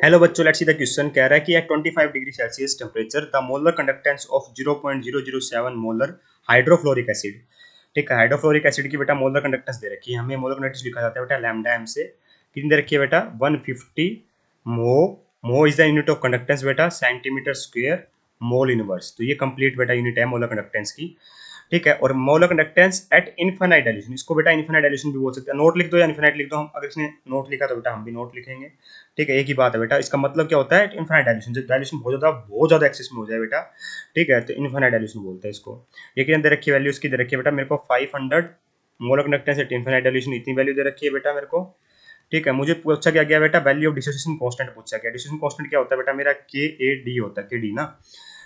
Hello बच्चों, let's see the question. कह रहा है कि at 25 degree Celsius temperature the molar conductance of 0.007 molar hydrofluoric acid. ठीक है, हाइड्रोफ्लोरिक एसिड की बेटा मोलर कंडक्टेंस दे रखी है। हमें मोलर कंडक्टेंस लिखा जाता है बेटा लैम्डा एम से। कितनी दे रखी है बेटा? 150 मो। मो is the unit of conductance बेटा, सेंटीमीटर स्क्वायर मोल इनवर्स। तो ये कंप्लीट बेटा यूनिट है मोलर कंडक्टेंस की। ठीक है, और molar conductance eight infinite dilution, इसको बेटा इनफाइनाइट डाइल्यूशन भी बोल सकते हैं। नोट लिख दो या इनफाइनाइट लिख दो। हम अगर इसने नोट लिखा तो बेटा हम भी नोट लिखेंगे। ठीक है, एक ही बात है बेटा। इसका मतलब क्या होता है? इनफाइनाइट डाइल्यूशन, जब डाइल्यूशन बहुत ज्यादा एक्सेस में हो जाए बेटा, ठीक है, तो इनफाइनाइट डाइल्यूशन बोलते हैं इसको। ये कितने दे रखी है वैल्यू? इसकी दे रखी है बेटा मेरे को 500 molar conductance eight infinite dilution, इतनी वैल्यू दे रखी है बेटा मेरे को। ठीक है, मुझे पूछा क्या गया बेटा? वैल्यू ऑफ डिसोसिएशन कांस्टेंट पूछा गया। डिसोसिएशन कांस्टेंट क्या होता है बेटा? मेरा के ए डी होता है, के डी ना।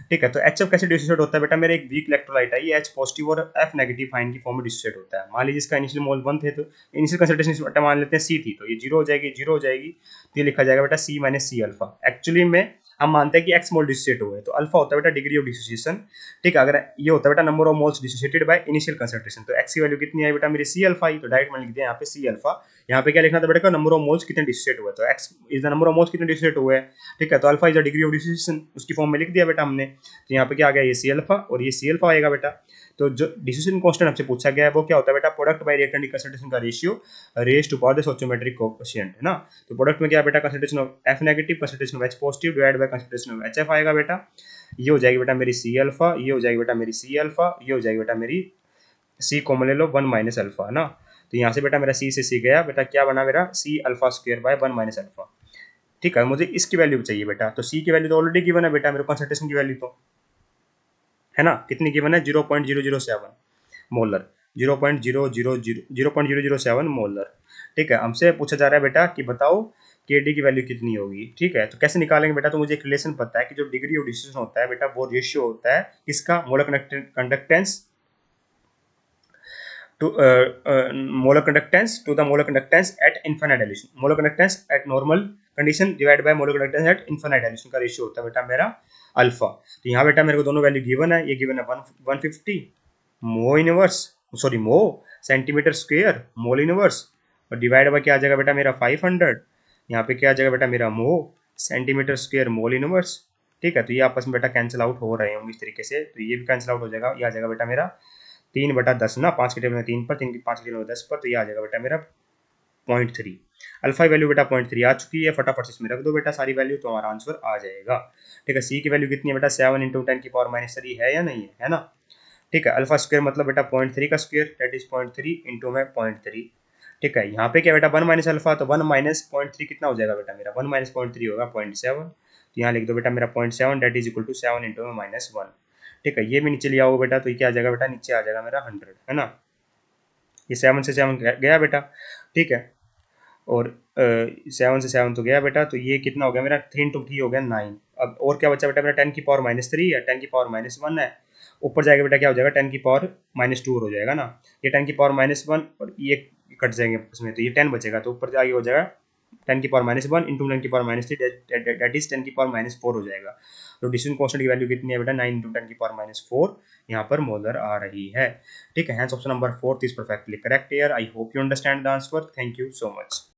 ठीक है, तो एच एफ कैसे डिसोसिएट होता है बेटा? मेरा एक वीक इलेक्ट्रोलाइट है, ये एच पॉजिटिव और एफ नेगेटिव आयन की फॉर्म में डिसोसिएट होता है। मान लीजिए इसका इनिशियल मोल 1 थे, तो इनिशियल कंसंट्रेशन मान लेते हैं सी थी, तो ये जीरो हो जाएगी, जीरो हो जाएगी, तो ये लिखा जाएगा बेटा सी माइनस सी अल्फा। एक्चुअली में हम मानते हैं कि एक्स मोल डिसोसिएट हुए, तो अल्फा होता है बेटा डिग्री ऑफ डिसोसिएशन। ठीक है, अगर ये होता है बेटा number of moles dissociated by initial concentration, तो एक्स की वैल्यू कितनी आई बेटा मेरी? सी अल्फा ही, तो डायरेक्ट मैंने लिख दिया यहाँ पे सी अल्फा। यहाँ पे क्या लिखना था बेटा? नंबर ऑफ मोल्स कितने डिसोसिएट हुए, तो x is the number of moles कितने डिसोसिएट हुए। ठीक है, तो alpha is the degree of dissociation, उसकी फॉर्म में लिख दिया बेटा हमने। तो यहाँ पे क्या आ गया? ये सी अल्फा और ये सी अल्फा आएगा बेटा। तो जो डिसोसिएशन कांस्टेंट हमसे पूछा गया है वो क्या होता है बेटा? प्रोडक्ट बाय रिएक्टेंट कंसंट्रेशन का ratio raise to power the stoichiometric coefficient है ना। तो प्रोडक्ट में क्या है बेटा? Concentration of F negative, concentration of H positive divide by concentration of H F आएगा बेटा। ये हो जाएगी बेटा मेरी सी अल्फा, ये हो जाएगी बेटा मेरी सी अल्फा, ये हो जाएगी बेटा मेरी सी कॉमन ले लो 1 माइनस अल्फा ना। तो यहाँ से बेटा मेरा सी से सी गया बेटा, क्या बना मेरा? C alpha square by 1 minus alpha. ठीक है, मुझे इसकी वैल्यू चाहिए बेटा, तो सी की वैल्यू तो ऑलरेडी गिवन है बेटा मेरे कंसंट्रेशन की वैल्यू तो, है ना? कितनी गिवन है? 0.007 मोलर, 0.007 मोलर। ठीक है, हमसे पूछा जा रहा है बेटा कि बताओ के डी की वैल्यू कितनी होगी। ठीक है, तो कैसे निकालेंगे बेटा? तो मुझे एक रिलेशन पता है कि जो डिग्री ऑफ डिस्ट्रीब्यूशन होता है बेटा, वो रेशियो होता है किसका? Molar conductance to molar conductance to the molar conductance at infinite dilution, molar conductance at normal condition divided by molar conductance at infinite dilution का रेशियो होता है बेटा मेरा अल्फा। तो यहाँ बेटा मेरे को दोनों वैल्यू गिवन है, ये गिवन है 150 मो इनवर्स, सॉरी मो सेंटीमीटर स्क्वायर मोल इनवर्स, और डिवाइड बाय क्या आ जाएगा बेटा मेरा 500। यहाँ पे क्या आ जाएगा बेटा मेरा? मो सेंटीमीटर स्क्वायर मोल इनवर्स। ठीक है, तो ये आपस में बेटा कैंसिल आउट हो रहे होंगे इस तरीके से, तो ये भी कैंसिल आउट हो जाएगा। ये आ जाएगा बेटा मेरा 3/10 ना, 5 के टेबल में 3 पर, 3 की 5 के टेबल में 10 पर, तो ये आ जाएगा बेटा मेरा 0.3। अल्फा वैल्यू बेटा 0.3 आ चुकी है, फटाफट से इसमें रख दो बेटा सारी वैल्यू, तो हमारा आंसर आ जाएगा। ठीक है, सी की वैल्यू कितनी है बेटा? 7 इंटू 10 की पावर माइनस 3 है या नहीं है? है ना। ठीक है, अल्फा स्क्वायर मतलब बेटा 0.3 का स्क्वायर, दैट इज 0.3 इंटू में 0.3। ठीक है, यहाँ पे क्या बेटा 1 माइनस अल्फा, तो 1 माइनस 0.3 कितना हो जाएगा बेटा मेरा? 1 माइनस 0.3 होगा 0.7। तो यहाँ लिख दो बेटा मेरा 0.7 that is equal to 7 into में -1। ठीक है, ये भी नीचे लिया होगा बेटा, तो ये क्या आ जाएगा बेटा? नीचे आ जाएगा मेरा 100, है ना। ये 7 से 7 गया बेटा। ठीक है, और 7 से 7 तो गया बेटा, तो ये कितना हो गया मेरा? 3 इंटू 3 हो गया 9। अब और क्या बचा बेटा मेरा? 10 की पावर -3 है, 10 की पावर -1 है। ऊपर जाएगा बेटा क्या हो जाएगा? 10 की पावर -2 हो जाएगा ना। ये 10 की पावर -1 और ये कट जाएंगे उसमें, तो ये 10 बचेगा, तो ऊपर जाके हो जाएगा 10 की पावर -1 इंटू 10 की पावर -3, दैट इज 10 की पावर -4 हो जाएगा। तो डिस्टेंस कांस्टेंट की वैल्यू कितनी है बेटा? 9 इंटू 10 की पावर -4 यहाँ पर मोलर आ रही है। ठीक है, hence option number 4 is perfectly correct here. I hope you understand the answer. Thank you so much.